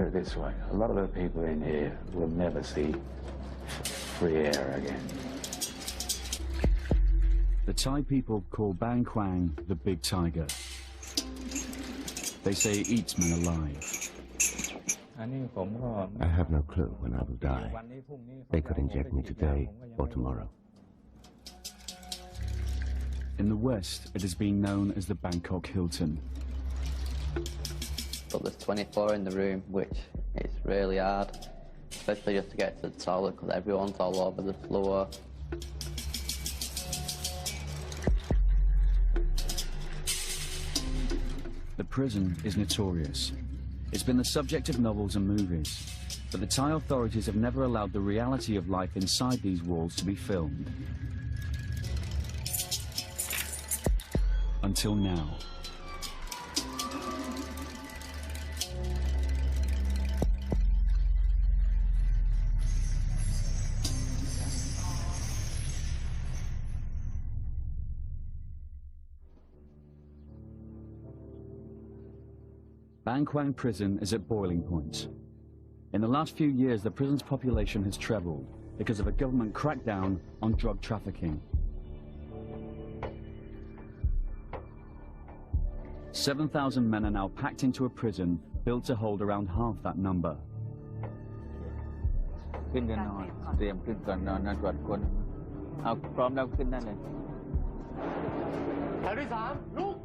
Put it this way, a lot of the people in here will never see free air again. The Thai people call Bang Kwang the big tiger. They say it eats men alive. I have no clue when I will die. They could inject me today or tomorrow. In the West, it has been known as the Bangkok Hilton. But there's 24 in the room, which is really hard, especially just to get to the toilet because everyone's all over the floor. The prison is notorious. It's been the subject of novels and movies, but the Thai authorities have never allowed the reality of life inside these walls to be filmed. Until now. Bang Kwang prison is at boiling point. In the last few years, the prison's population has trebled because of a government crackdown on drug trafficking. 7,000 men are now packed into a prison built to hold around half that number. ขึ้นกันนอนเตรียมขึ้นก่อนนอนตรวจคนเอาพร้อมแล้วขึ้นได้เลยแถวที่3ลุก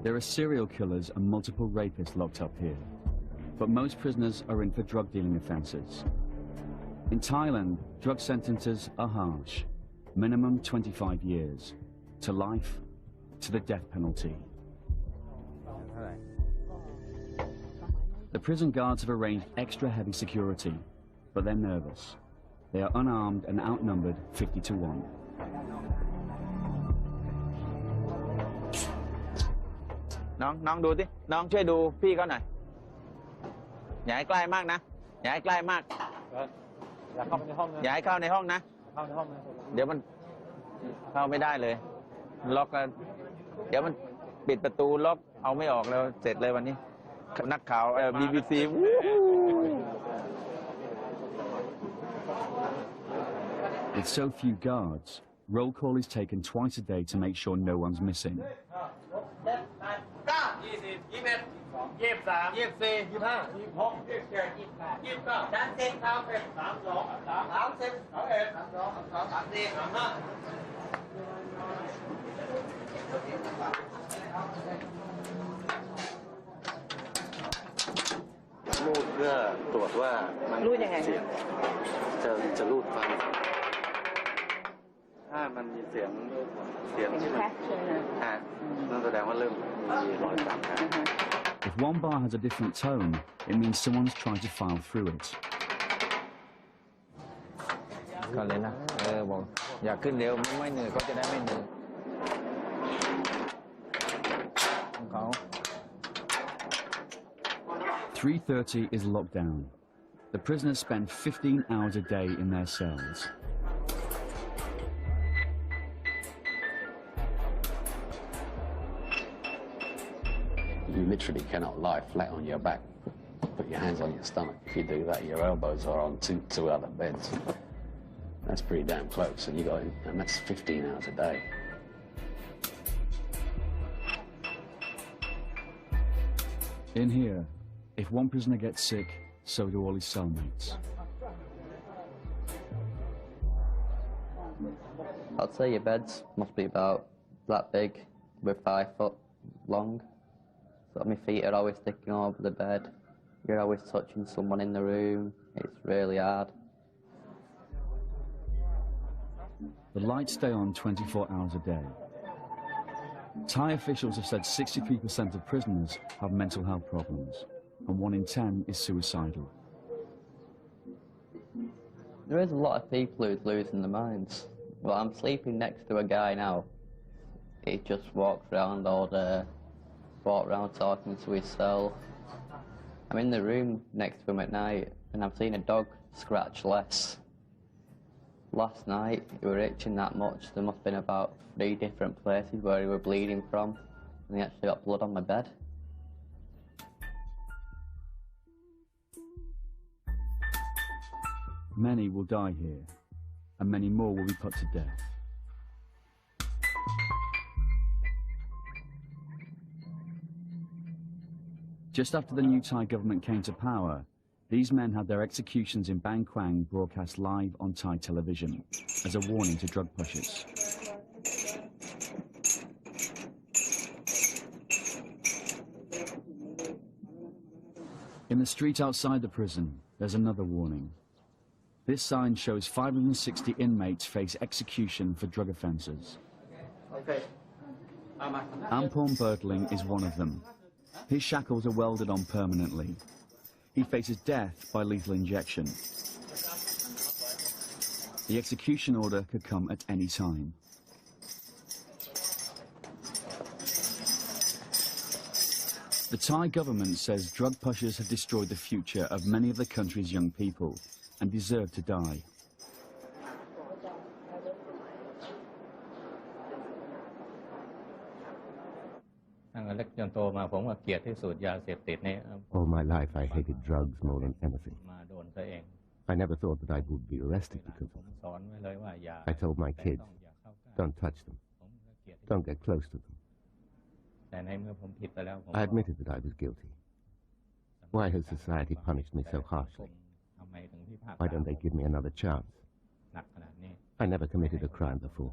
There are serial killers and multiple rapists locked up here, but most prisoners are in for drug dealing offences. In Thailand, drug sentences are harsh, minimum 25 years, to life, to the death penalty. The prison guards have arranged extra heavy security, but they're nervous. They are unarmed and outnumbered 50 to 1. น้องดูสิน้องช่วยดูพี่เขาหน่อยอย่าให้ใกล้มากนะอย่าให้ใกล้มากอย่าเข้าในห้องนะอย่าให้เข้าในห้องนะเข้าในห้องนะเดี๋ยวมันเข้าไม่ได้เลยล็อกกันเดี๋ยวมันปิดประตูล็อกเอาไม่ออกแล้วเสร็จเลยวันนี้นักข่าว BBC With so few guards, roll call is taken twice a day to make sure no one's missing. รูดเพื่อตรวจว่ามันรูดยังไงจะรูดฟังถ้ามันมีเสียงที่นั่นแสดงว่าเริ่มมีรอยสั่น If one bar has a different tone, it means someone's trying to file through it. ก่อนเลยนะบอกอยากขึ้นเร็วไม่เหนื่อยก็จะได้ไม่เหนื่อยของเขา 3:30 is lockdown. The prisoners spend 15 hours a day in their cells. You literally cannot lie flat on your back. Put your hands on your stomach. If you do that, your elbows are on two other beds. That's pretty damn close, and you go in, and that's 15 hours a day. In here, if one prisoner gets sick, so do all his cellmates. I'd say your beds must be about that big, with 5 foot long. So my feet are always sticking over the bed. You're always touching someone in the room. It's really hard. The lights stay on 24 hours a day. Thai officials have said 63% of prisoners have mental health problems, and 1 in 10 is suicidal. There is a lot of people who's losing their minds. Well, I'm sleeping next to a guy now. He just walks around all day, walks around talking to himself. I'm in the room next to him at night, and I've seen a dog scratch less. Last night, he were itching that much. There must have been about 3 different places where he were bleeding from, and he actually got blood on my bed. Many will die here, and many more will be put to death. Just after the new Thai government came to power, these men had their executions in Bang Kwang broadcast live on Thai television as a warning to drug pushers. In the street outside the prison, there's another warning. This sign shows 560 inmates face execution for drug offences. Ampon Bertling is one of them. His shackles are welded on permanently. He faces death by lethal injection. The execution order could come at any time. The Thai government says drug pushers have destroyed the future of many of the country's young people and deserve to die. ตั้งแต่เล็กจนโตมาผมก็เกลียดที่สุดยาเสพติดนี่ All my life I hated drugs more than anything. มาโดนซะเอง I never thought that I would be arrested because ผ of ม it. สอนไว้เลยว่าอย่า I told my kids, อย่าเข้าใกล้ don't touch them, ผมก็เกลียด don't get close to them. แต่ในเมื่อผมผิดไปแล้วผม I admitted that I was guilty. Why has society punished me so harshly? ทำไมถึงพิพากษา Why don't they give me another chance? หนักขนาดนี้ I never committed a crime before.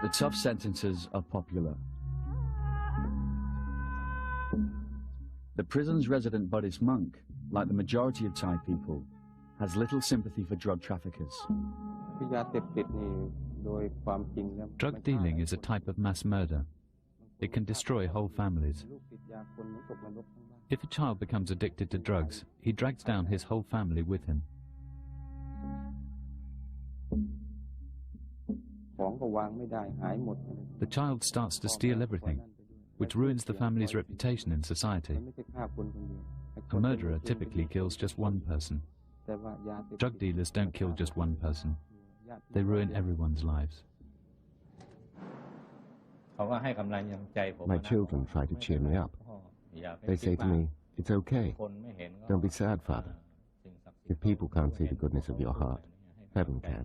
The tough sentences are popular. The prison's resident Buddhist monk, like the majority of Thai people, has little sympathy for drug traffickers. Drug dealing is a type of mass murder. It can destroy whole families. If a child becomes addicted to drugs, he drags down his whole family with him. The child starts to steal everything, which ruins the family's reputation in society. A murderer typically kills just one person. Drug dealers don't kill just one person. They ruin everyone's lives. เขาก็ให้กำลังใจผม My children try to cheer me up. อย่าไป They คิ say ด to มาก me, it's okay. คนไม่เห็นก็ Don't be sad, Father. สิ่งศักดิ์สิท If ธิ์ people can't see the goodness of your heart, heaven can.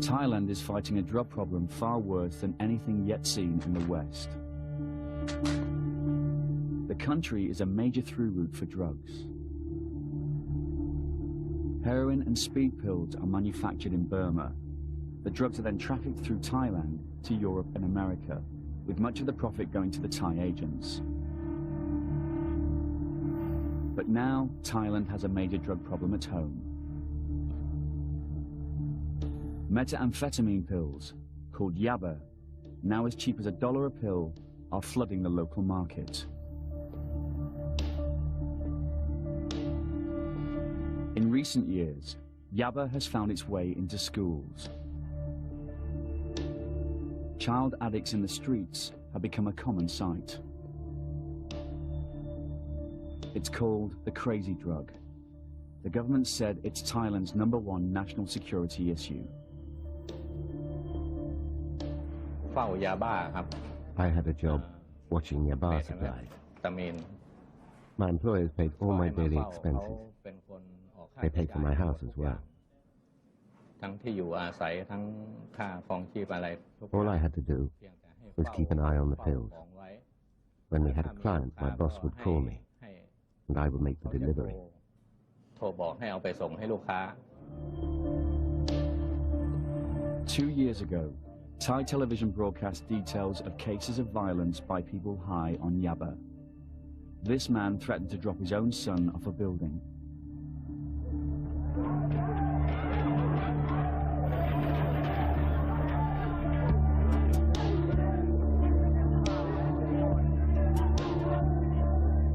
Thailand is fighting a drug problem far worse than anything yet seen in the West. The country is a major through route for drugs. Heroin and speed pills are manufactured in Burma. The drugs are then trafficked through Thailand to Europe and America, with much of the profit going to the Thai agents. But now, Thailand has a major drug problem at home. Methamphetamine pills, called yaba, now as cheap as $1 a pill, are flooding the local market. In recent years, yaba has found its way into schools. Child addicts in the streets have become a common sight. It's called the crazy drug. The government said it's Thailand's #1 national security issue. เฝ้ายาบ้าครับ I had a job watching Yaba supply. ตะเมน My employers paid all my daily เขา expenses. เป็นคนออกค่า They ใช้ paid for จ่าย my house as well. ทั้งที่อยู่อาศัยทั้งค่าครองชีพอะไรทุกอย่าง All I had to do เพียงแต่ให้ was keep an eye on the เฝ้า pills. ของไว้ When we had a client, my boss would call me, ให้ and I would make the delivery. โทรบอกให้เอาไปส่งให้ลูกค้า 2 years ago, Thai television broadcast details of cases of violence by people high on yaba. This man threatened to drop his own son off a building.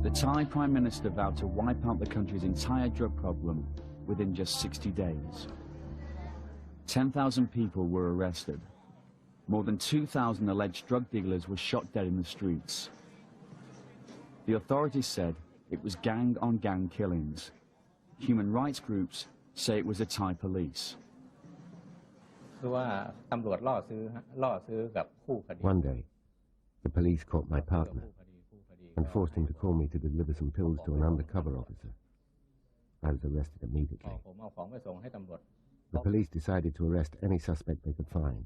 The Thai Prime Minister vowed to wipe out the country's entire drug problem within just 60 days. 10,000 people were arrested. More than 2,000 alleged drug dealers were shot dead in the streets. The authorities said it was gang-on-gang killings. Human rights groups say it was the Thai police. One day, the police caught my partner and forced him to call me to deliver some pills to an undercover officer. I was arrested immediately. The police decided to arrest any suspect they could find.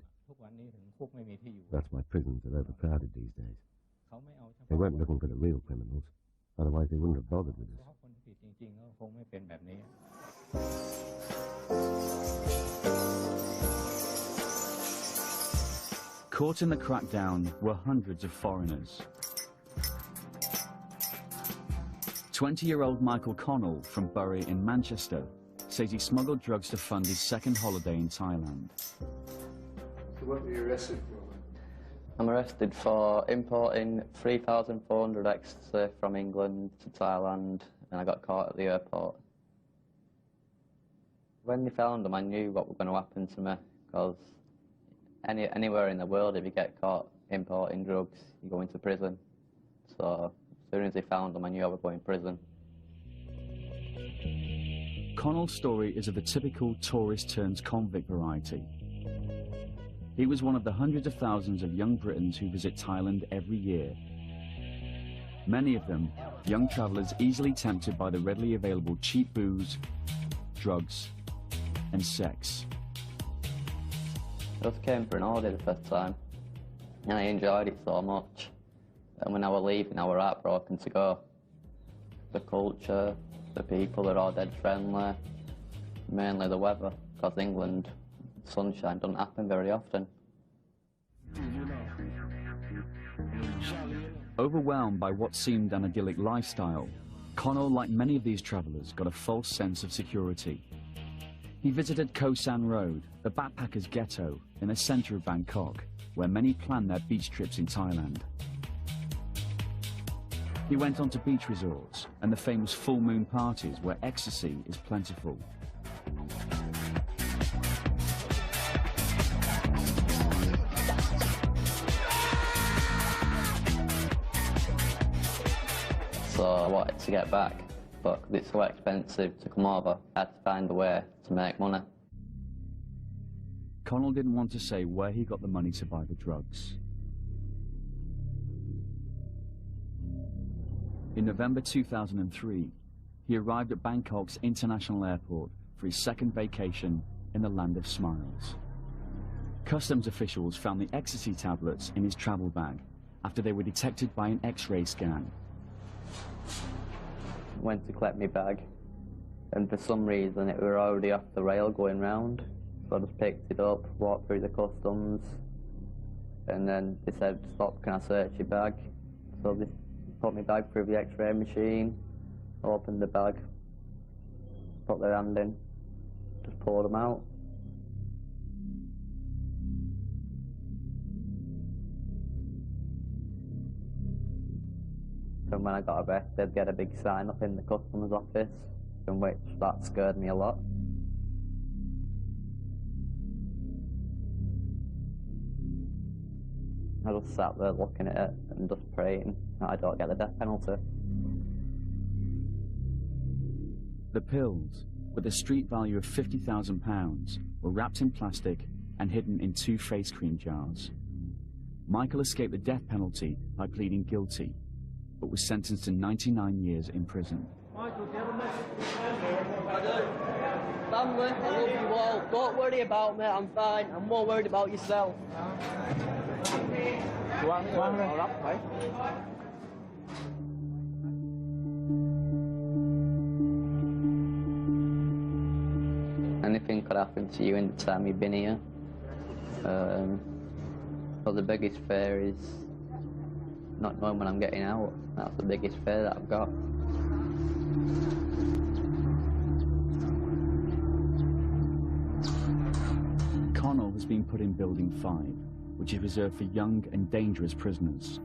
That's why prisons are overcrowded these days. They weren't looking for the real criminals, otherwise they wouldn't have bothered with us. Caught in the crackdown were hundreds of foreigners. 20-year-old Michael Connell from Bury in Manchester says he smuggled drugs to fund his second holiday in Thailand. So what were you arrested for? I'm arrested for importing 3,400 ecstasy from England to Thailand, and I got caught at the airport. When they found them, I knew what was going to happen to me, because anywhere in the world, if you get caught importing drugs, you go into prison. So as soon as they found them, I knew I would go in prison. Connell's story is of the typical tourist-turns-convict variety. He was one of the hundreds of thousands of young Britons who visit Thailand every year. Many of them, young travellers easily tempted by the readily available cheap booze, drugs, and sex. I just came for an holiday the first time, and I enjoyed it so much. And when I was leaving, I was heartbroken to go. The culture, the people are all dead friendly, mainly the weather, because England, sunshine doesn't happen very often. Overwhelmed by what seemed an idyllic lifestyle, Connell, like many of these travellers, got a false sense of security. He visited Koh San Road, the backpackers' ghetto in the centre of Bangkok, where many plan their beach trips in Thailand. He went on to beach resorts and the famous full moon parties where ecstasy is plentiful. So I wanted to get back, but it's so expensive to come over, I had to find a way to make money. Connell didn't want to say where he got the money to buy the drugs. In November 2003, he arrived at Bangkok's international airport for his second vacation in the land of smiles. Customs officials found the ecstasy tablets in his travel bag after they were detected by an X-ray scan. Went to collect my bag, and for some reason it were already off the rail going round. So I just picked it up, walked through the customs, and then they said, "Stop, can I search your bag?" So they put my bag through the X-ray machine, opened the bag, put their hand in, just poured them out. And when I got arrested, they had a big sign up in the customs office, from which that scared me a lot. I just sat there looking at it and just praying that I don't get the death penalty. The pills, with a street value of £50,000, were wrapped in plastic and hidden in 2 face cream jars. Michael escaped the death penalty by pleading guilty, but was sentenced to 99 years in prison. Michael, do you have a message? I do. Family, I love you all. Don't worry about me, I'm fine. I'm more worried about yourself. Anything could happen to you in the time you've been here. But the biggest fear is not knowing when I'm getting out. That's the biggest fear that I've got. Connell has been put in Building 5, which is reserved for young and dangerous prisoners.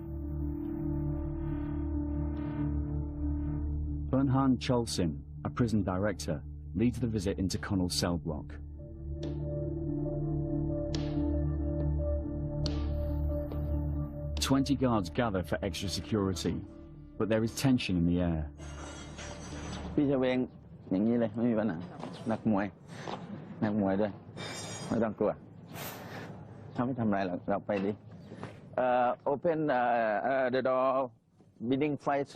Bernhan Cholsin, a prison director, leads the visit into Connell's cell block. 20 guards gather for extra security, but there is tension in the air. พี่จะเวงอย่างนี้เลยไม่มีปัญหานักมวยด้วยไม่ต้องกลัวเขาไม่ทำอะไรหรอกเราไปดิopen the door bidding flight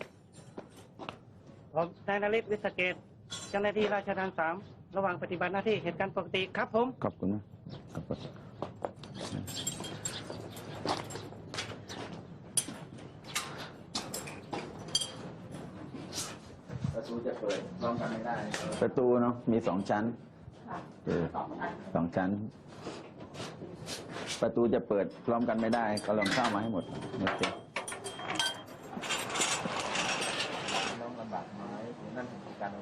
ผมนายนฤทธิ์วิสเกตเจ้าหน้าที่ราชทาน3ระหว่างปฏิบัติหน้าที่เหตุการณ์ปกติครับผม ขอบคุณนะขอบคุณประตูจะเปิดพร้อมกันไม่ได้ประตูเนาะมี2 ชั้น2 ชั้นประตูจะเปิดพร้อมกันไม่ได้ก็ลองเข้ามาให้หมดโอเค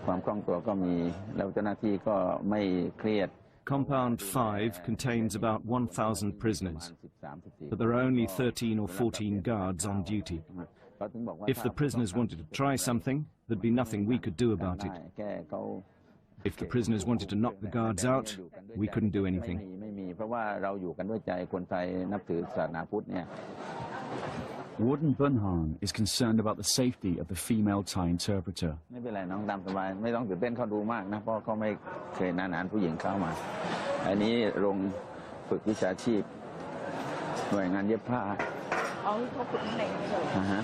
ความคล่องตัวก็มีแล้วเจ้าหน้าที่ก็ไม่เครียด Compound 5 contains about 1,000 prisoners, but there are only 13 or 14 guards on duty. If the prisoners wanted to try something, there'd be nothing we could do about it. If the prisoners wanted to knock the guards out, we couldn't do anything. Warden Bunhan is concerned about the safety of the female Thai interpreter. ไม่เป็นไรน้องตามสบายไม่ต้องตื่นเต้นเขาดูมากนะเพราะเขาไม่เคยนานๆผู้หญิงเข้ามาอันนี้โรงฝึกวิชาชีพหน่วยงานเย็บผ้าเขาฝึกที่ไหนเลย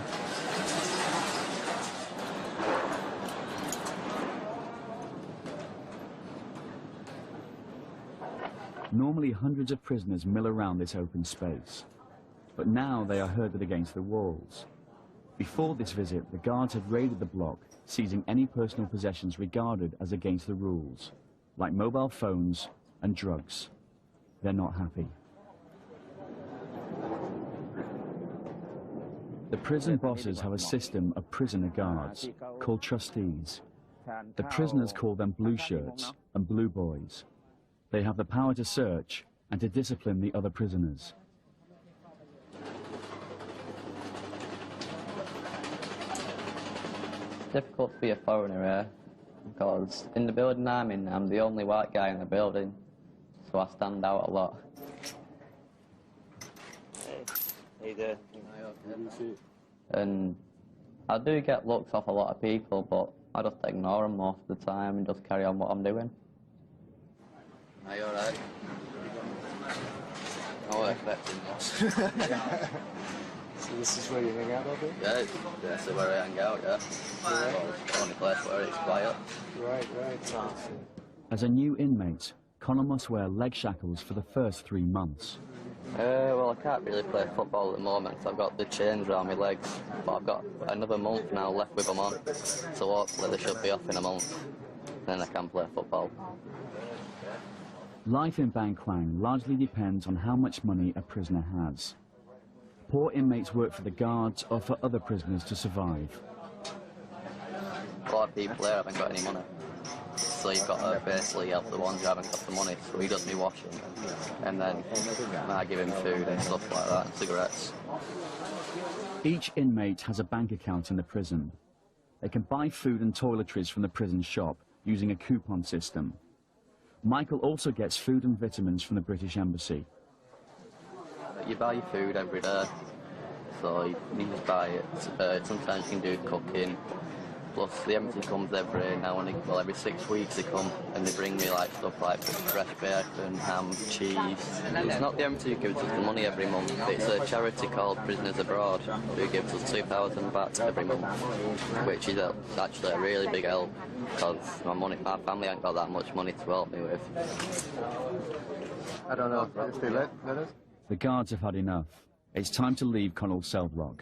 Normally hundreds of prisoners mill around this open space, but now they are herded against the walls. Before this visit, the guards had raided the block, seizing any personal possessions regarded as against the rules, like mobile phones and drugs. They're not happy. The prison bosses have a system of prisoner guards, called trustees. The prisoners call them blue shirts and blue boys. They have the power to search and to discipline the other prisoners. Difficult to be a foreigner here, because in the building I'm in, I'm the only white guy in the building, so I stand out a lot. And I do get looks off a lot of people, but I just ignore them most of the time and just carry on what I'm doing. Are you alright? I was expecting this. So this is where you hang out all day? Yeah, this is where I hang out, yeah. Well, only place where it's quiet. Right. As a new inmate, Connor must wear leg shackles for the first 3 months. Well, I can't really play football at the moment. I've got the chains around my legs, but I've got another month now left with them on, so hopefully they should be off in a month. Then I can play football. Life in Bang Kwang largely depends on how much money a prisoner has. Poor inmates work for the guards or for other prisoners to survive. A lot of people here haven't got any money, so you've got to basically help the ones who haven't got the money. So he does me washing, and then I give him food and stuff like that, and cigarettes. Each inmate has a bank account in the prison. They can buy food and toiletries from the prison shop using a coupon system. Michael also gets food and vitamins from the British Embassy. You buy your food every day, so you just buy it. Sometimes you can do cooking. Plus the embassy comes every 6 weeks they come and they bring me like stuff like fresh bacon, ham, cheese. It's not the embassy who gives us the money every month. It's a charity called Prisoners Abroad who gives us 2,000 baht every month, which is actually a really big help because my family ain't got that much money to help me with. I don't know if they let us. The guards have had enough. It's time to leave Connell Seldrock.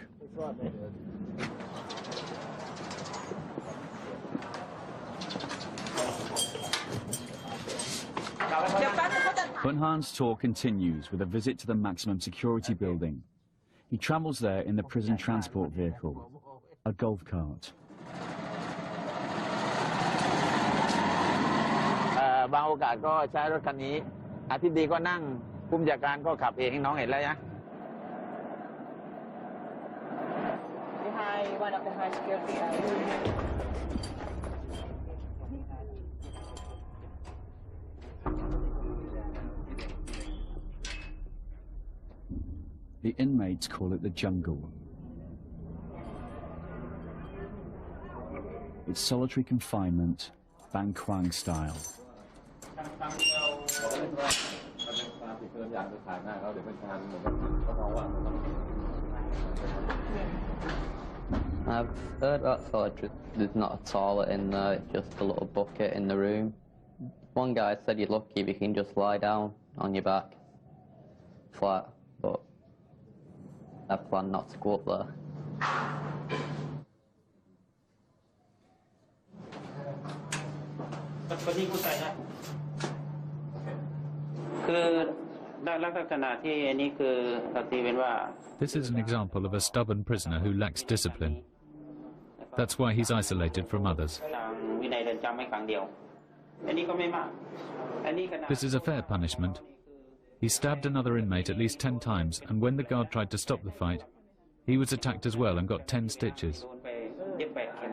Bunhan's tour continues with a visit to the maximum security building. He travels there in the prison transport vehicle, a golf cart. บางโอกาสก็ใช้รถคันนี้อาทิตย์ดีก็นั่งผู้บัญชาการก็ขับเองให้น้องเห็นแล้วนะ Behind one of the high security areas. The inmates call it the jungle. It's solitary confinement, Bang Kwang style. I've heard about solitary. There's not a toilet in there, it's just a little bucket in the room. One guy said you're lucky if you can just lie down on your back, flat, but I plan not to go up there. คนที่ผู้ใจนะคือลักษณะที่อันนี้คือเราตีเป็นว่า This is an example of a stubborn prisoner who lacks discipline. That's why he's isolated from others. ทางวินัยเรือนจำไม่ขังเดียวอันนี้ก็ไม่มากอันนี้ขนาด This is a fair punishment. He stabbed another inmate at least 10 times, and when the guard tried to stop the fight, he was attacked as well and got 10 stitches. โดนไปเย็บ8 เข็ม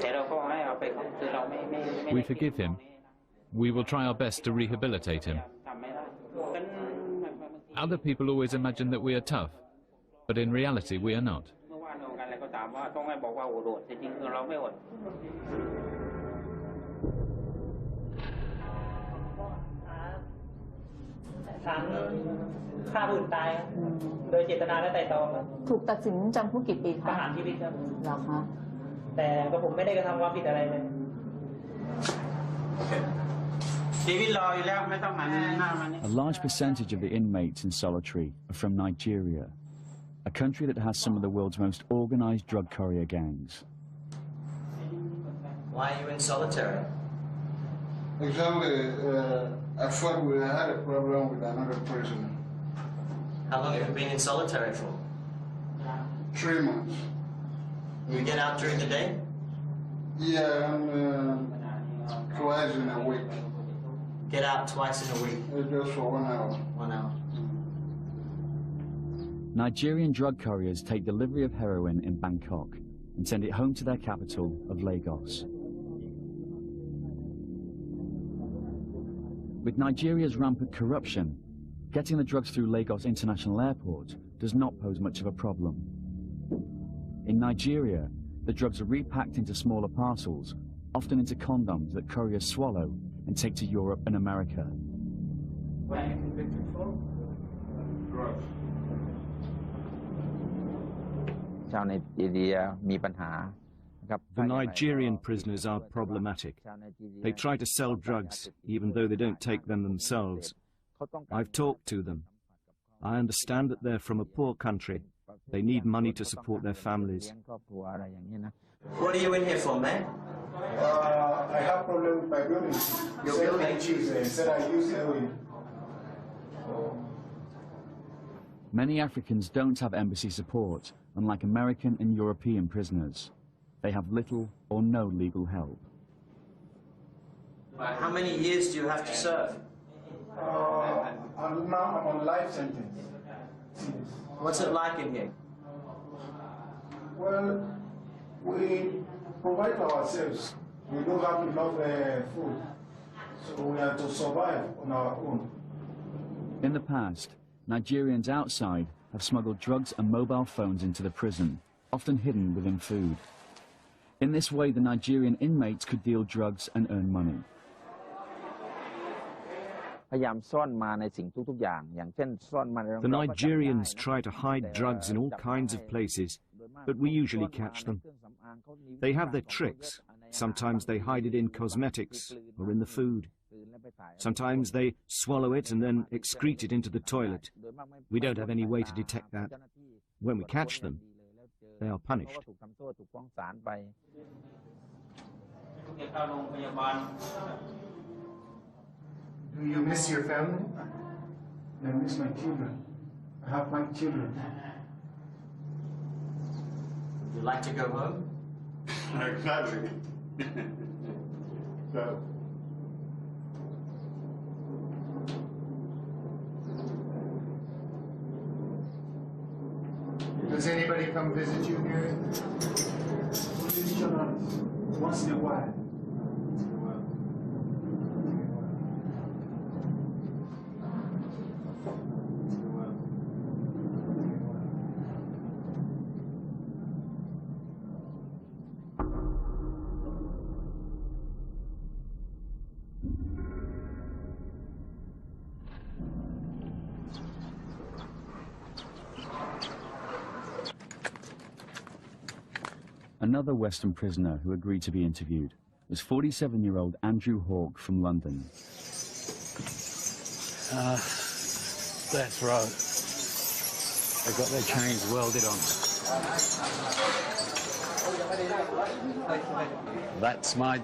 แต่เราก็ให้เอาไปคือเราไม่ We forgive him. We will try our best to rehabilitate him. ทำไม่ได้ Other people always imagine that we are tough, but in reality we are not. เมื่อวานเรากันอะไรก็ตามว่าต้องให้บอกว่าโอดแต่จริงๆเราไม่อด ศาลฆ่าผู้อื่นตายโดยเจตนาและไตร่ตรอง ถูกตัดสินจำคุกกี่ปี ประ คะ หารชีวิตครับ เหรอคะ แต่ก็ผมไม่ได้กระทำความผิดอะไรเลย ชีวิตรออยู่แล้วไม่ต้องหันหน้ามานี่ A large percentage of the inmates in solitary are from Nigeria, a country that has some of the world's most organized drug courier gangs. Why are you in solitary? Exactly. I thought we had a problem with another prisoner. How long have you been in solitary for? 3 months. You get out during the day? Yeah, twice in a week. Get out twice in a week? Just for 1 hour. 1 hour. Nigerian drug couriers take delivery of heroin in Bangkok and send it home to their capital of Lagos. With Nigeria's rampant corruption, getting the drugs through Lagos International Airport does not pose much of a problem. In Nigeria, the drugs are repacked into smaller parcels, often into condoms that couriers swallow and take to Europe and America. What are you convicted for? Drugs. ชาวไนจีเรียมีปัญหา The Nigerian prisoners are problematic. They try to sell drugs, even though they don't take them themselves. I've talked to them. I understand that they're from a poor country. They need money to support their families. What are you in here for, man? I have problem with my building. Your building? Said I use heroin. Many Africans don't have embassy support, unlike American and European prisoners. They have little or no legal help. How many years do you have to serve? Now I'm on life sentence. What's it like in here? Well, we provide for ourselves. We don't have enough food, so we have to survive on our own. In the past, Nigerians outside have smuggled drugs and mobile phones into the prison, often hidden within food. In this way, the Nigerian inmates could deal drugs and earn money. พยายามซ่อนมาในสิ่งทุกๆอย่างอย่างเช่นซ่อนมาใน The Nigerians try to hide drugs in all kinds of places, but we usually catch them. They have their tricks. Sometimes they hide it in cosmetics or in the food. Sometimes they swallow it and then excrete it into the toilet. We don't have any way to detect that. When we catch them, they are punished. Do you miss your family? I miss my children. I have 5 children. Would you like to go home? Exactly. So. Does anybody come visit you here? Once in a while. Another Western prisoner who agreed to be interviewed was 47-year-old Andrew Hawke from London. Death row. They've got their chains welded on. That's my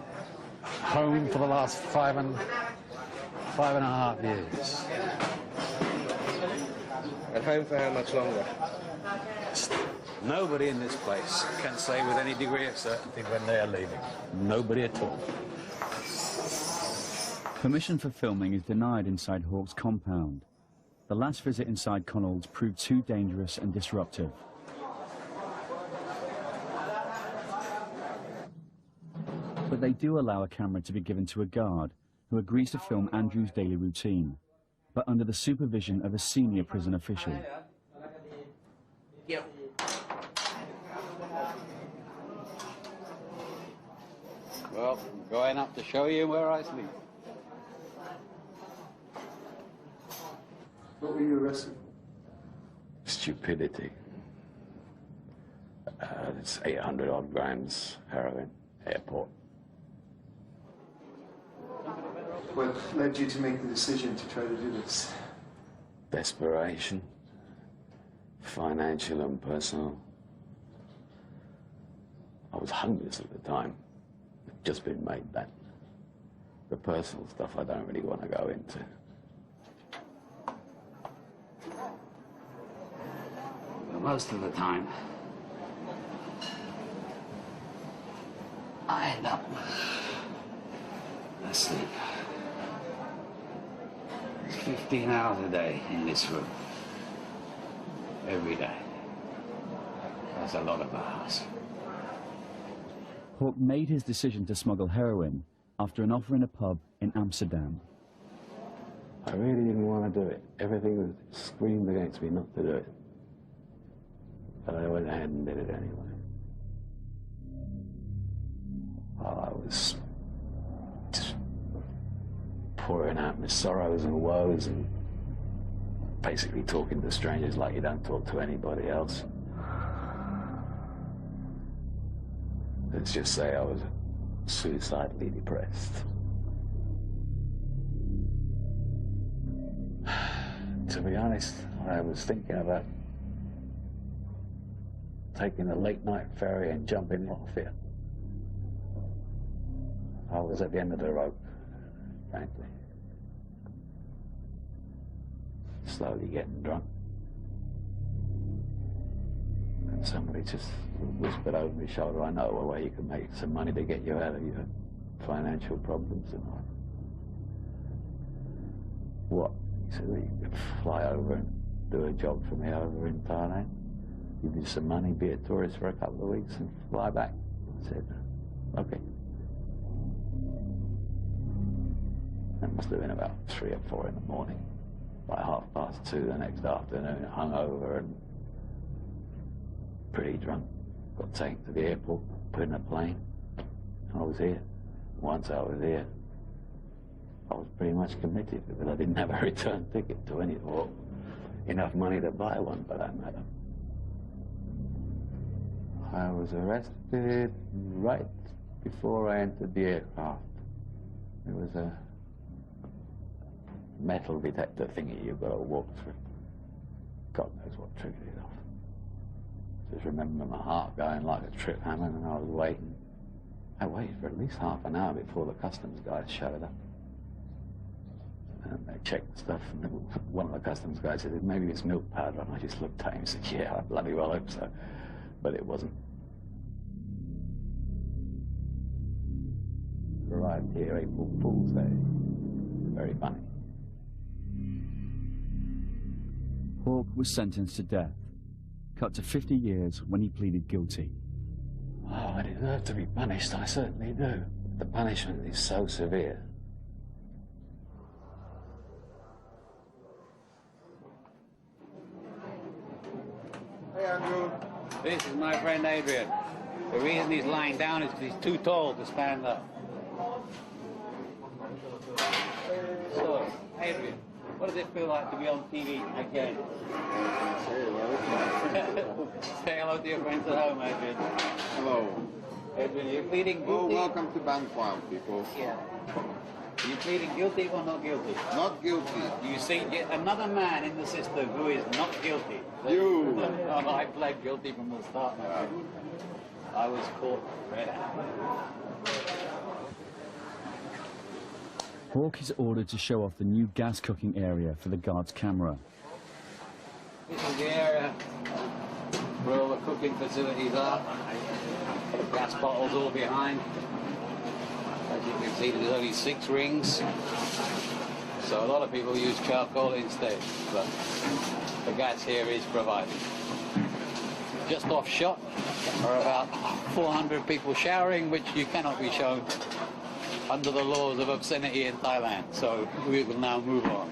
home for the last five and a half years. At home for how much longer? Nobody in this place can say with any degree of certainty when they are leaving. Nobody at all. Permission for filming is denied inside Hawke's compound. The last visit inside Connell's proved too dangerous and disruptive. But they do allow a camera to be given to a guard who agrees to film Andrew's daily routine, but under the supervision of a senior prison official. Well, I'm going up to show you where I sleep. What were you arrested? Stupidity. It's 800 odd grams heroin, airport. What led you to make the decision to try to do this? Desperation. Financial and personal. I was homeless at the time. I'd just been made that. The personal stuff I don't really want to go into. But most of the time, I end up asleep. 15 hours a day in this room. Every day. That's a lot of hours. Hawke made his decision to smuggle heroin after an offer in a pub in Amsterdam. I really didn't want to do it. Everything screamed against me not to do it. But I went ahead and did it anyway. I was just pouring out my sorrows and woes and basically talking to strangers like you don't talk to anybody else. Let's just say I was suicidally depressed. To be honest, I was thinking about taking the late night ferry and jumping off it. I was at the end of the rope, frankly. Slowly getting drunk. And somebody just whispered over my shoulder, I know a way you can make some money to get you out of your financial problems. And what? He said, well, you could fly over and do a job for me over in Thailand, give you some money, be a tourist for a couple of weeks and fly back. I said, okay. That must have been about 3 or 4 in the morning. By 2:30 the next afternoon, hungover and pretty drunk. Got taken to the airport, put in a plane. I was here. Once I was here, I was pretty much committed because I didn't have a return ticket to any, or enough money to buy one for that matter. I was arrested right before I entered the aircraft. There was a metal detector thingy you've got to walk through. God knows what triggered it off. Just remember my heart going like a trip hammer, and I was waiting. I waited for at least half an hour before the customs guys showed up. And they checked the stuff, and one of the customs guys said, maybe it's milk powder, and I just looked at him and said, yeah, I bloody well hope so. But it wasn't. Arrived here April Fool's Day. Very funny. Hawke was sentenced to death, cut to 50 years when he pleaded guilty. Oh, I deserve to be punished, I certainly do. The punishment is so severe. Hey, Andrew. This is my friend Adrian. The reason he's lying down is because he's too tall to stand up. So, Adrian, what does it feel like to be on TV again? Say hello to your friends at home, Adrian. Hello. Edwin, you're pleading guilty? Oh, welcome to Bangkok, people. Yeah. Are you pleading guilty or not guilty? Not guilty. You see yet another man in the system who is not guilty. You. No, I pled guilty from the start. Yeah. I was caught red-handed. Hawke is ordered to show off the new gas cooking area for the guard's camera. This is the area where all the cooking facilities are. Gas bottles all behind. As you can see, there's only 6 rings. So a lot of people use charcoal instead, but the gas here is provided. Just off shot are about 400 people showering, which you cannot be shown under the laws of obscenity in Thailand. So we will now move on.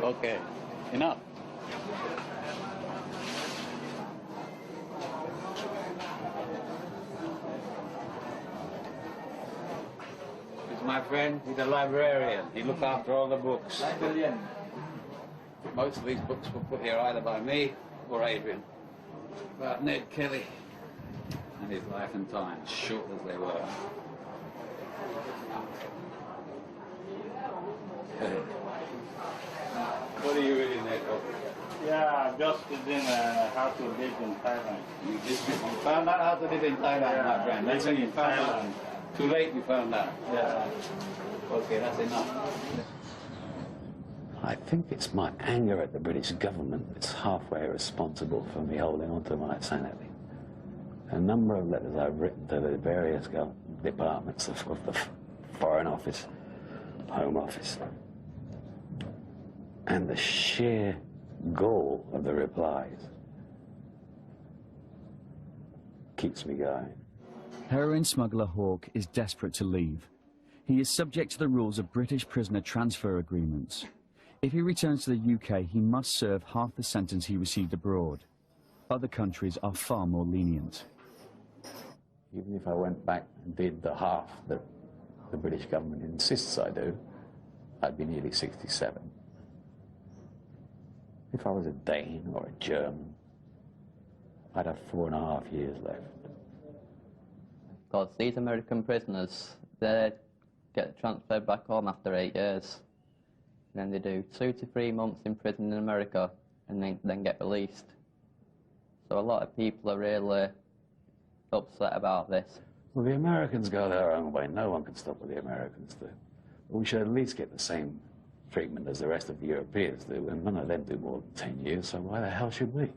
Okay, enough. My friend, he's a librarian. He looks after all the books. Librarian. Most of these books were put here either by me or Adrian. About Ned Kelly and his life and times, short as they were. What are you reading there, Bob? Yeah, just reading how to live in Thailand. You found out how to live in Thailand, my friend. That's when you found out. Too late you found out. Yeah. Okay, that's enough. I think it's my anger at the British government that's halfway responsible for me holding on to my sanity. A number of letters I've written to the various departments of the Foreign Office, Home Office, and the sheer gall of the replies keeps me going. Heroin smuggler Hawke is desperate to leave. He is subject to the rules of British prisoner transfer agreements. If he returns to the UK, he must serve half the sentence he received abroad. Other countries are far more lenient. Even if I went back and did the half that the British government insists I do, I'd be nearly 67. If I was a Dane or a German, I'd have 4.5 years left. Because these American prisoners, they get transferred back home after 8 years. And then they do 2 to 3 months in prison in America and then get released. So a lot of people are really upset about this. Well, the Americans go their own way. No one can stop what the Americans do. But we should at least get the same treatment as the rest of the Europeans do, and none of them do more than 10 years, so why the hell should we?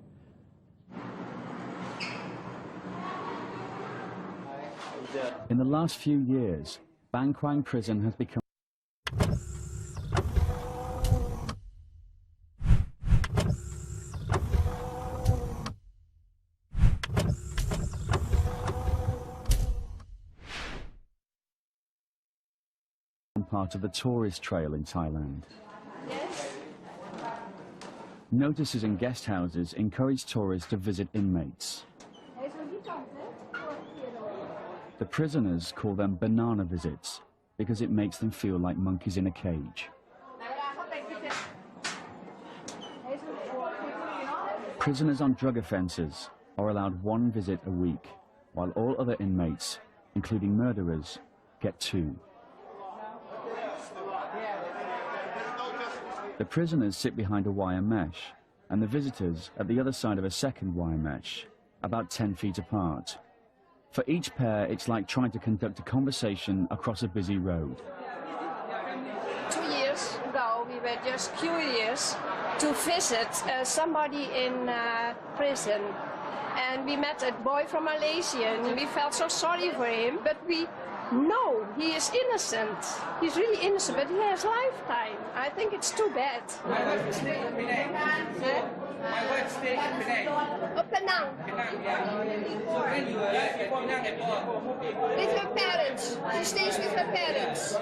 In the last few years, Ban Quang prison has become part of the tourist trail in Thailand. Notices in guest houses encourage tourists to visit inmates. The prisoners call them banana visits because it makes them feel like monkeys in a cage. Prisoners on drug offences are allowed 1 visit a week, while all other inmates, including murderers, get 2. The prisoners sit behind a wire mesh, and the visitors at the other side of a second wire mesh, about 10 feet apart. For each pair, it's like trying to conduct a conversation across a busy road. 2 years ago, we were just curious to visit somebody in prison. And we met a boy from Malaysia, and we felt so sorry for him, but we know he is innocent. He's really innocent, but he has lifetime. I think it's too bad. My wife stayed in Penang. My wife stayed in Penang. Oh, Penang. So when you arrive at Penang Airport, with her parents. She stays with her parents.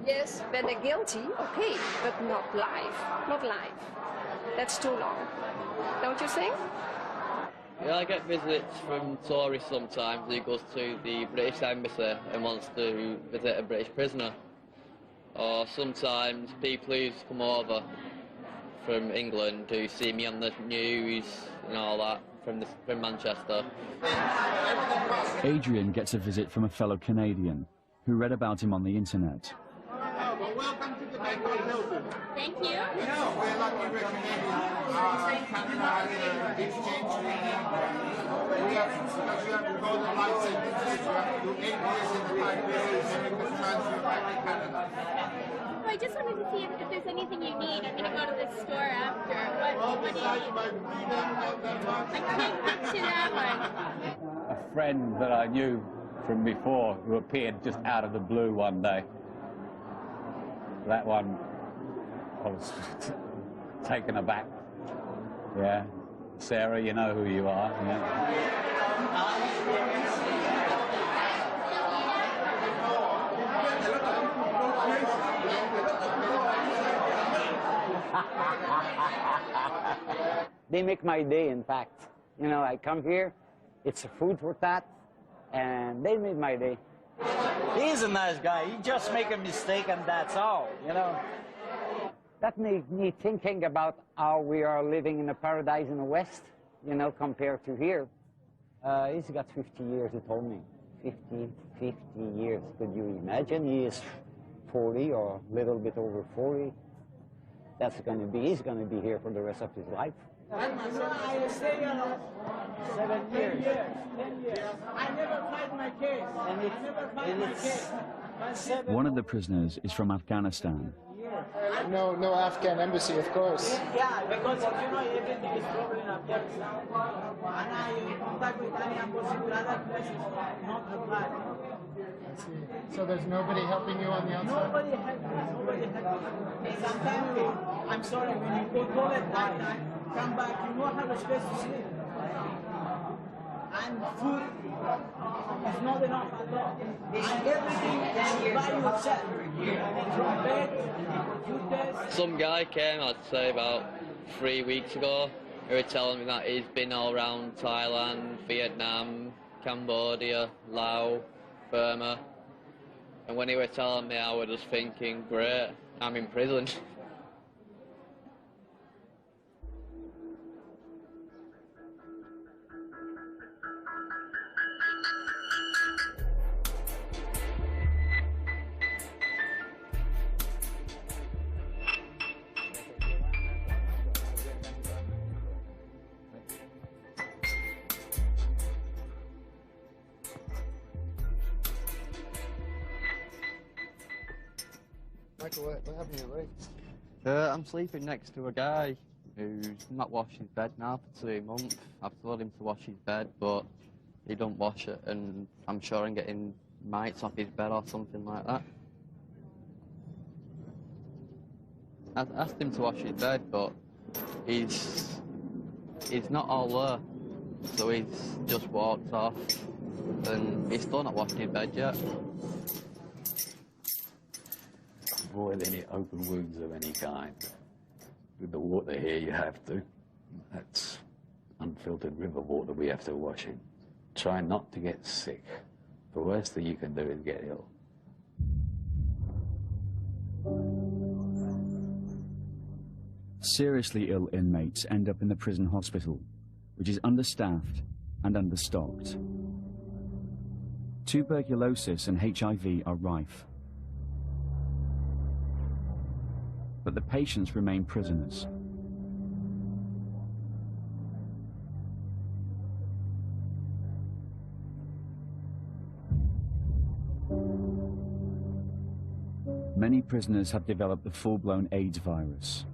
Yes, when they're guilty, okay, but not life. Not life. That's too long. Don't you think? Yeah, I get visits from tourists sometimes who goes to the British Embassy and wants to visit a British prisoner. Or sometimes people who come over from England who see me on the news and all that, from Manchester. Adrian gets a visit from a fellow Canadian who read about him on the internet. Welcome to the Bangkok Hilton. Thank you. We're lucky we're Canadian. Canada exchange treaty. We have to go to license. You have to do 8 years in the Thai business and you can transfer back to Canada. Oh, I just wanted to see if there's anything you need. I'm going to go to the store after. What do you need? I can't get to that one. A friend that I knew from before who appeared just out of the blue one day. That one, I was taken aback. Yeah. Sarah, you know who you are. Yeah. They make my day, in fact. You know, I come here, it's a food for thought, and they made my day. He's a nice guy. He just make a mistake and that's all, you know. That made me thinking about how we are living in a paradise in the West, you know, compared to here. He's got 50 years, he told me. 50 years. Could you imagine? He is 40 or a little bit over 40. That's going to be, he's going to be here for the rest of his life. I stayed here 7 years. 10 years. I never fight my case. I never fight my case. One of the prisoners is from Afghanistan. No Afghan embassy, of course. Yeah, because you know everything is problem in Afghanistan. And I contact with any embassy with other places, not apply. So there's nobody helping you on the outside? Nobody helps me. Nobody helps me. Sometimes, I'm sorry, when you go to toilet night, come back, you don't have a space to sleep. And food is not enough at all. And everything is by yourself. From bed, food test. Some guy came, I'd say about 3 weeks ago, who was telling me that he's been all around Thailand, Vietnam, Cambodia, Laos, Burma. And when he was telling me, I was just thinking, great, I'm in prison. Michael, what happened to your leg? I'm sleeping next to a guy who's not washed his bed now for 2 months. I've told him to wash his bed, but he don't wash it, and I'm sure I'm getting mites off his bed or something like that. I asked him to wash his bed, but he's not all there, so he's just walked off, and he's still not washed his bed yet. Avoid any open wounds of any kind. With the water here, you have to. That's unfiltered river water we have to wash in. Try not to get sick. The worst thing you can do is get ill. Seriously ill inmates end up in the prison hospital, which is understaffed and understocked. Tuberculosis and HIV are rife. But the patients remain prisoners. Many prisoners have developed the full-blown AIDS virus.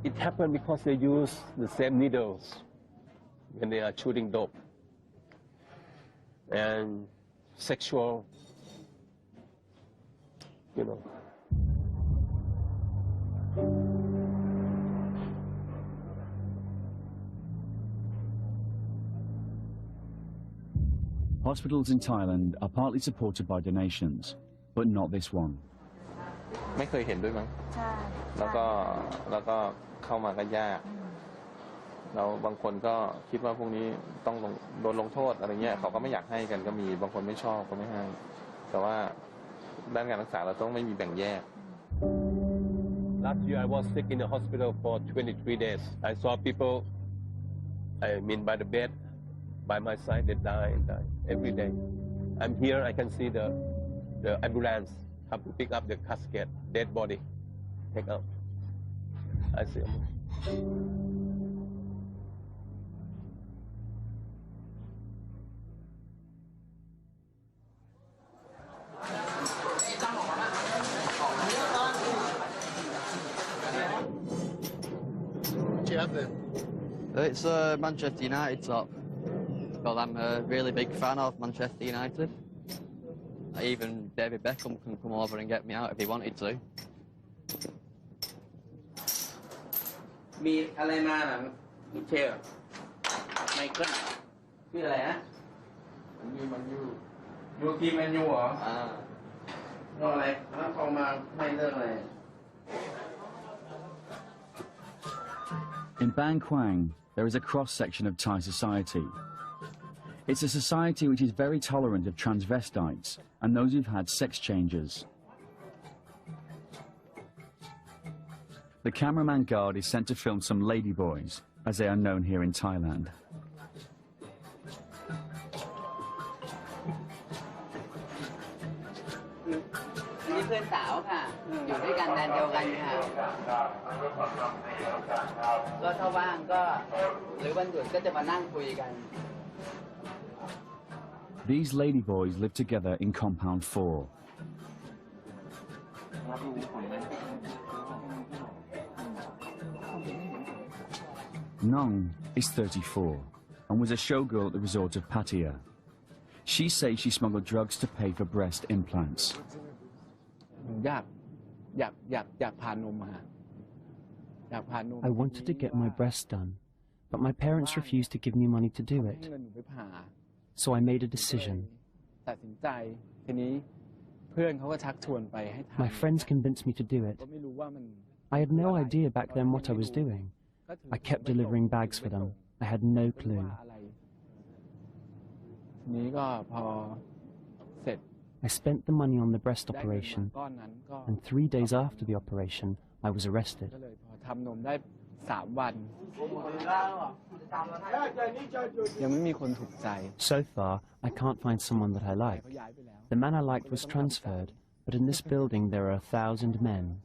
It happened because they use the same needles when they are shooting dope. And sexual, you know. Hospitals in Thailand are partly supported by donations, but not this one. ไม่เคยเห็นด้วยมั้งแล้วก็เข้ามาก็ยากเราบางคนก็คิดว่าพวกนี้ต้องโดนลงโทษอะไรเงี้ยเขาก็ไม่อยากให้กันก็มีบางคนไม่ชอบก็ไม่ให้แต่ว่าด้านการรักษาเราต้องไม่มีแบ่งแยก Last year I was sick in the hospital for 23 days. I saw people, by the bed, by my side, they die every day. I'm here, I can see the ambulance have to pick up the casket, dead body, take out. I see them. It's Manchester United top. Well, I'm a really big fan of Manchester United. Even David Beckham can come over and get me out if he wanted to. มีอะไรมาล่ะมิเชลไมเคิลชื่ออะไรนะมันยูทีมแมนยูเหรอเรื่องอะไรแล้วเขามาให้เรื่องอะไร In Bangkwang, there is a cross-section of Thai society. It's a society which is very tolerant of transvestites and those who've had sex changes. The cameraman guard is sent to film some ladyboys, as they are known here in Thailand. These ladyboys live together in compound 4. Nong is 34 and was a showgirl at the resort of Pattaya. She says she smuggled drugs to pay for breast implants. I wanted to get my breasts done, but my parents refused to give me money to do it. So I made a decision. My friends convinced me to do it. I had no idea back then what I was doing. I kept delivering bags for them. I had no clue. I spent the money on the breast operation, and 3 days after the operation, I was arrested. So far, I can't find someone that I like. The man I liked was transferred, but in this building there are 1,000 men.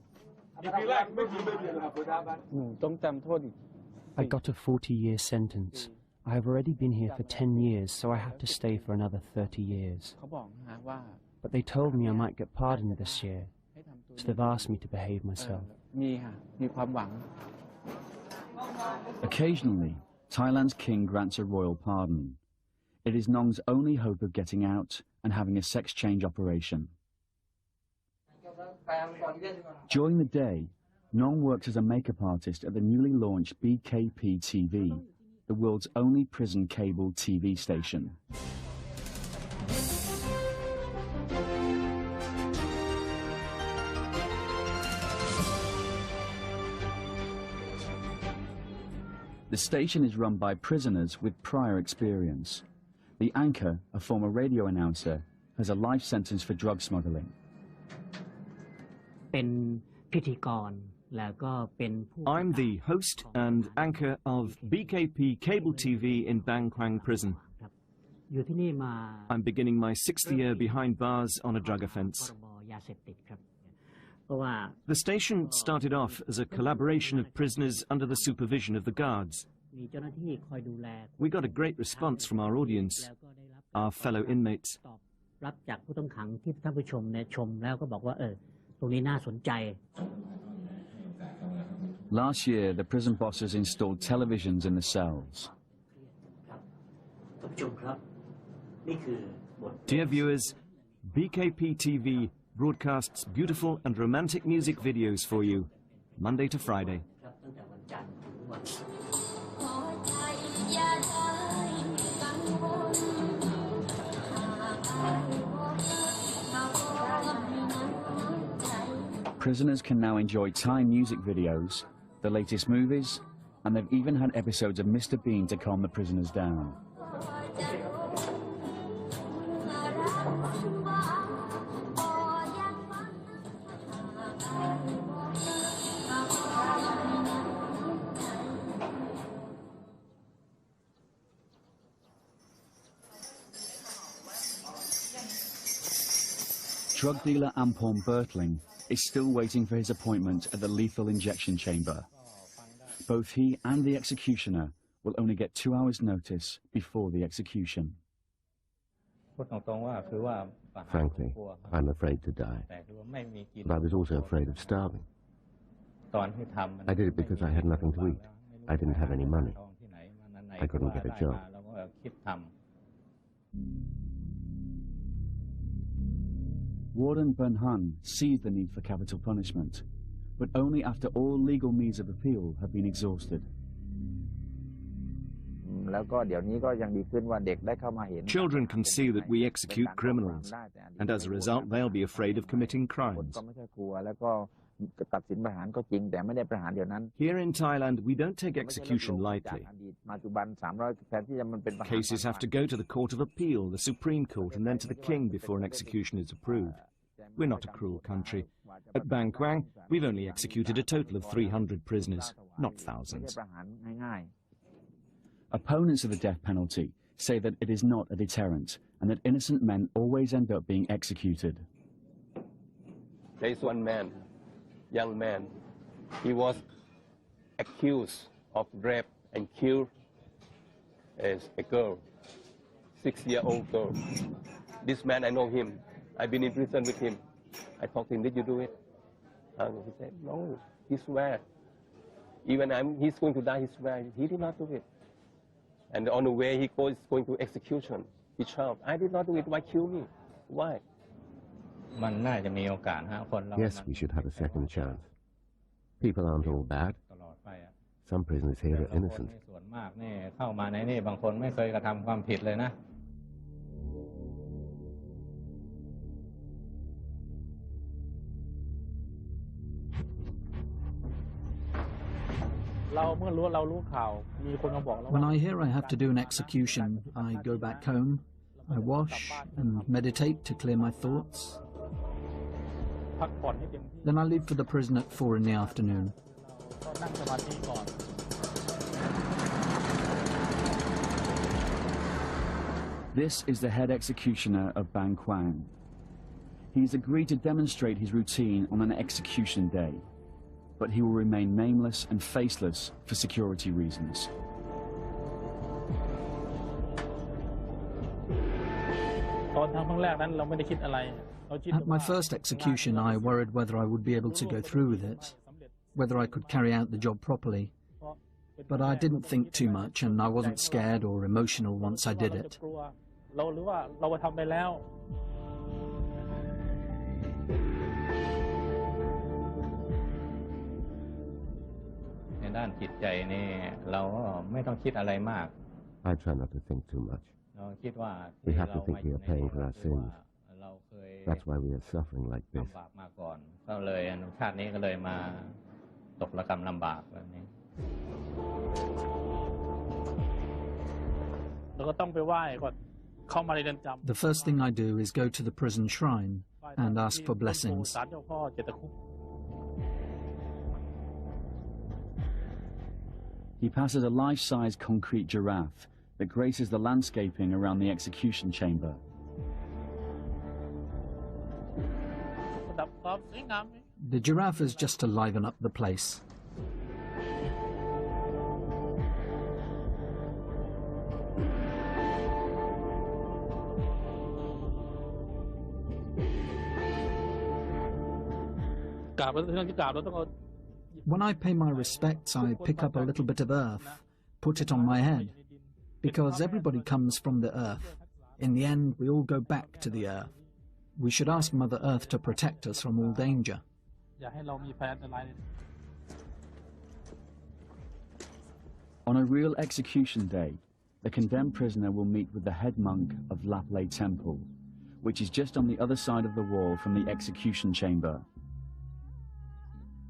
I got a 40-year sentence. I have already been here for 10 years, so I have to stay for another 30 years. But they told me I might get pardoned this year, so they've asked me to behave myself. Occasionally, Thailand's king grants a royal pardon. It is Nong's only hope of getting out and having a sex change operation. During the day, Nong works as a makeup artist at the newly launched BKP TV, the world's only prison cable TV station. The station is run by prisoners with prior experience. The anchor, a former radio announcer, has a life sentence for drug smuggling. I'm the host and anchor of BKP Cable TV in Bangkwang Prison. I'm beginning my 6th year behind bars on a drug offence. The station started off as a collaboration of prisoners under the supervision of the guards. We got a great response from our audience, our fellow inmates. Last year, the prison bosses installed televisions in the cells. Dear viewers, BKP TV broadcasts beautiful and romantic music videos for you, Monday to Friday. Prisoners can now enjoy Thai music videos, the latest movies, and they've even had episodes of Mr. Bean to calm the prisoners down. drug dealer Ampon Bertling is still waiting for his appointment at the lethal injection chamber. Both he and the executioner will only get 2 hours' notice before the execution. Frankly, I'm afraid to die. But I was also afraid of starving. I did it because I had nothing to eat. I didn't have any money. I couldn't get a job. Warden Bernhan sees the need for capital punishment, but only after all legal means of appeal have been exhausted. Children can see that we execute criminals, and as a result they'll be afraid of committing crimes. Here in Thailand, we don't take execution lightly. Cases have to go to the Court of Appeal, the Supreme Court, and then to the King before an execution is approved. We're not a cruel country. At Bang Kwang, we've only executed a total of 300 prisoners, not thousands. Opponents of the death penalty say that it is not a deterrent and that innocent men always end up being executed. There is one man, young man, he was accused of rape and killed a girl, 6-year-old girl. This man, I know him. I've been in prison with him. I talked to him, did you do it? And he said, no, he swear. Even he's going to die, he swear. He did not do it. And on the way he goes, going to execution. He shouted, I did not do it, why kill me? Why? Yes, we should have a second chance. People aren't all bad. Some prisoners here are innocent. When I hear I have to do an execution, I go back home, I wash and meditate to clear my thoughts. Then I leave for the prison at 4 in the afternoon. This is the head executioner of Bang Kwang. He's agreed to demonstrate his routine on an execution day, but he will remain nameless and faceless for security reasons. At my first execution, I worried whether I would be able to go through with it, whether I could carry out the job properly. But I didn't think too much, and I wasn't scared or emotional once I did it. I try not to think too much. We have to think we are paying for our sins. That's why we are suffering like this. The first thing I do is go to the prison shrine and ask for blessings. He passes a life-size concrete giraffe that graces the landscaping around the execution chamber. The giraffe is just to liven up the place. When I pay my respects, I pick up a little bit of earth, put it on my head, because everybody comes from the earth. In the end, we all go back to the earth. We should ask Mother Earth to protect us from all danger. On a real execution day, the condemned prisoner will meet with the head monk of Laplay Temple, which is just on the other side of the wall from the execution chamber.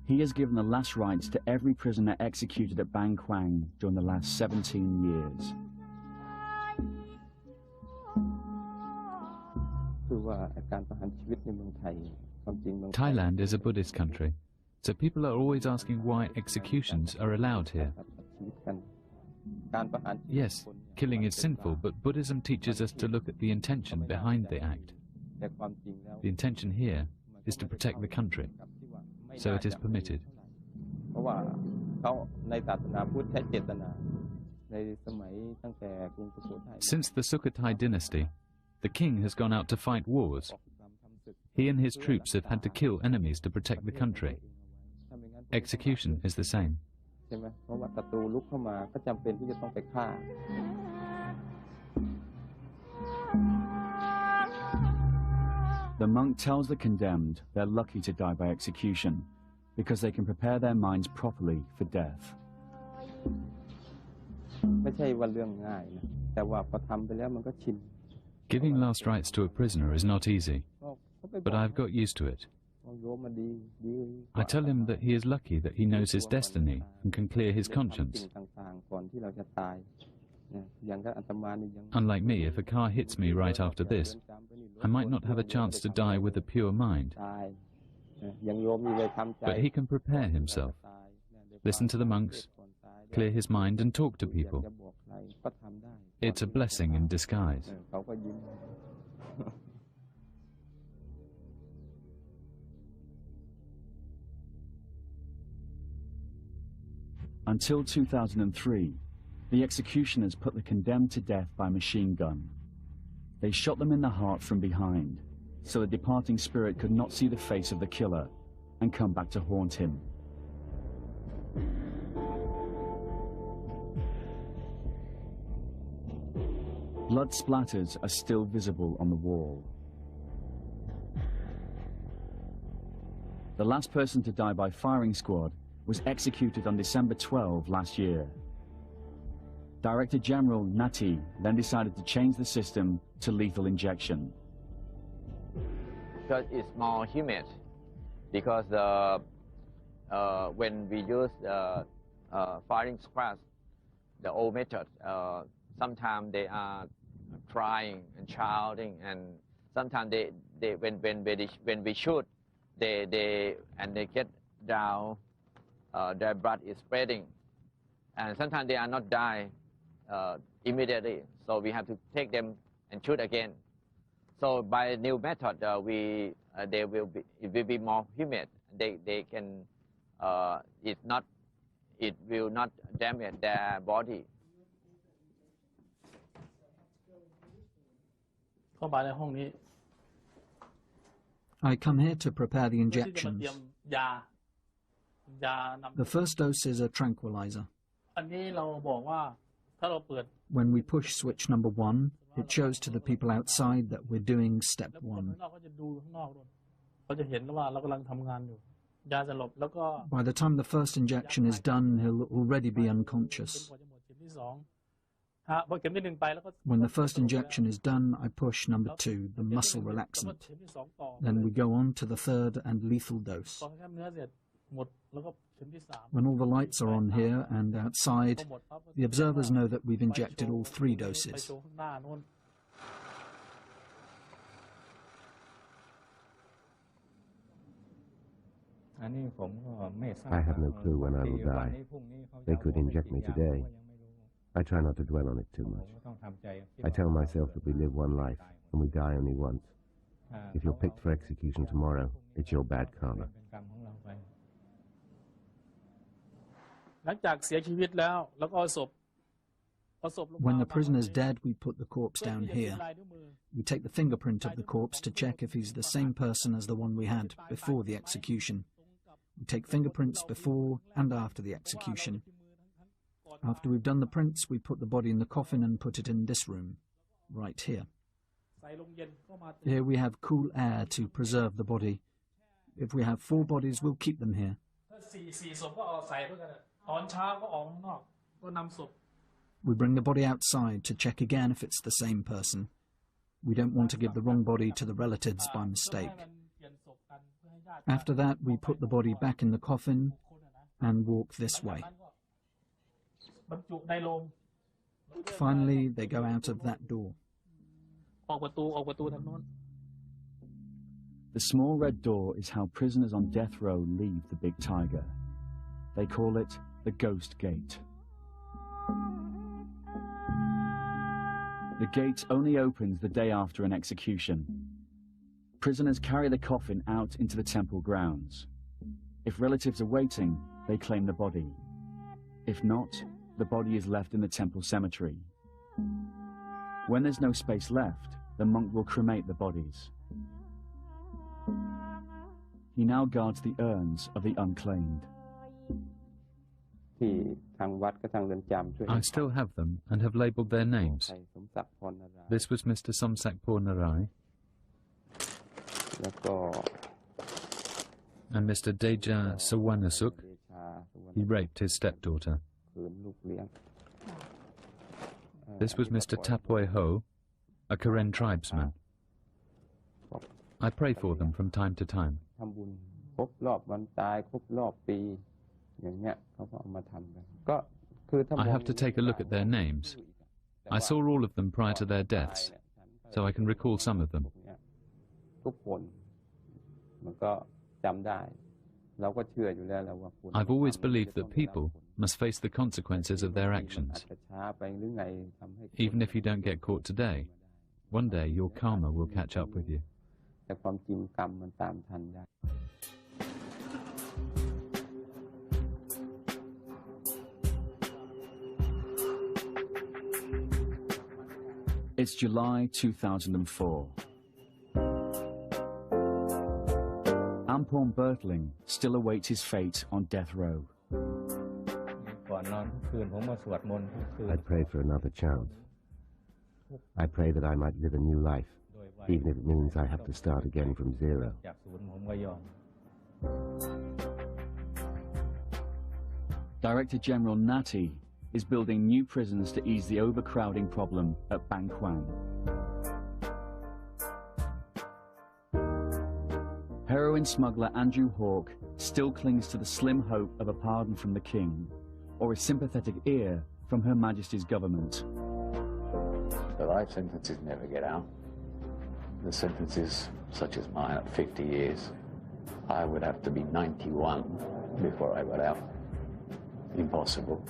He has given the last rites to every prisoner executed at Bang Kwang during the last 17 years. Thailand is a Buddhist country, so people are always asking why executions are allowed here. Yes, killing is sinful, but Buddhism teaches us to look at the intention behind the act. The intention here is to protect the country, so it is permitted. Since the Sukhothai dynasty, the king has gone out to fight wars. He and his troops have had to kill enemies to protect the country. Execution is the same. The monk tells the condemned they're lucky to die by execution because they can prepare their minds properly for death. Giving last rites to a prisoner is not easy, but I've got used to it. I tell him that he is lucky that he knows his destiny and can clear his conscience. Unlike me, if a car hits me right after this, I might not have a chance to die with a pure mind. But he can prepare himself, listen to the monks, clear his mind and talk to people. It's a blessing in disguise. Until 2003, the executioners put the condemned to death by machine gun. They shot them in the heart from behind, so the departing spirit could not see the face of the killer and come back to haunt him. Blood splatters are still visible on the wall. The last person to die by firing squad was executed on December 12 last year. Director General Nati then decided to change the system to lethal injection. Because it's more humid, because when we use firing squads, the old method, sometimes they are crying and shouting, and sometimes when we shoot, they get down, their blood is spreading, and sometimes they are not die immediately, so we have to take them and shoot again. So by new method, it will be more humid. They can it will not damage their body. I come here to prepare the injections. The first dose is a tranquilizer. When we push switch number 1, it shows to the people outside that we're doing step 1. By the time the first injection is done, he'll already be unconscious. When the first injection is done, I push number 2, the muscle relaxant. Then we go on to the third and lethal dose. When all the lights are on here and outside, the observers know that we've injected all 3 doses. I have no clue when I will die. They could inject me today. I try not to dwell on it too much. I tell myself that we live one life and we die only once. If you're picked for execution tomorrow, it's your bad karma. When the prisoner's dead, we put the corpse down here. We take the fingerprint of the corpse to check if he's the same person as the one we had before the execution. We take fingerprints before and after the execution. After we've done the prints, we put the body in the coffin and put it in this room, right here. Here we have cool air to preserve the body. If we have 4 bodies, we'll keep them here. We bring the body outside to check again if it's the same person. We don't want to give the wrong body to the relatives by mistake. After that, we put the body back in the coffin and walk this way. Finally, they go out of that door. The small red door is how prisoners on death row leave the Big Tiger. They call it the Ghost Gate. The gate only opens the day after an execution. Prisoners carry the coffin out into the temple grounds. If relatives are waiting, they claim the body. If not, the body is left in the temple cemetery. When there's no space left, the monk will cremate the bodies. He now guards the urns of the unclaimed. I still have them and have labelled their names. This was Mr. Somsak Pornarai and Mr. Deja Sawanasuk. He raped his stepdaughter. This was Mr. Tapoy Ho, a Karen tribesman. I pray for them from time to time. I have to take a look at their names. I saw all of them prior to their deaths, so I can recall some of them. I've always believed that people must face the consequences of their actions. Even if you don't get caught today, one day your karma will catch up with you. It's July 2004. Ampon Bertling still awaits his fate on death row. I pray for another chance. I pray that I might live a new life, even if it means I have to start again from zero. Director General Nati is building new prisons to ease the overcrowding problem at Ban Quang. Heroin smuggler Andrew Hawke still clings to the slim hope of a pardon from the King, or a sympathetic ear from Her Majesty's government. The life sentences never get out. The sentences, such as mine, at 50 years, I would have to be 91 before I got out. Impossible.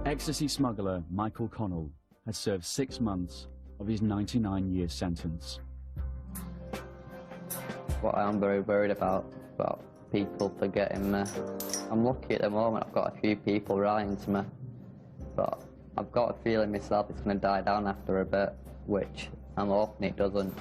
Ecstasy smuggler Michael Connell has served 6 months of his 99-year sentence. What I'm very worried about people forgetting me. I'm lucky at the moment, I've got a few people writing to me, but I've got a feeling myself it's going to die down after a bit, which I'm hoping it doesn't.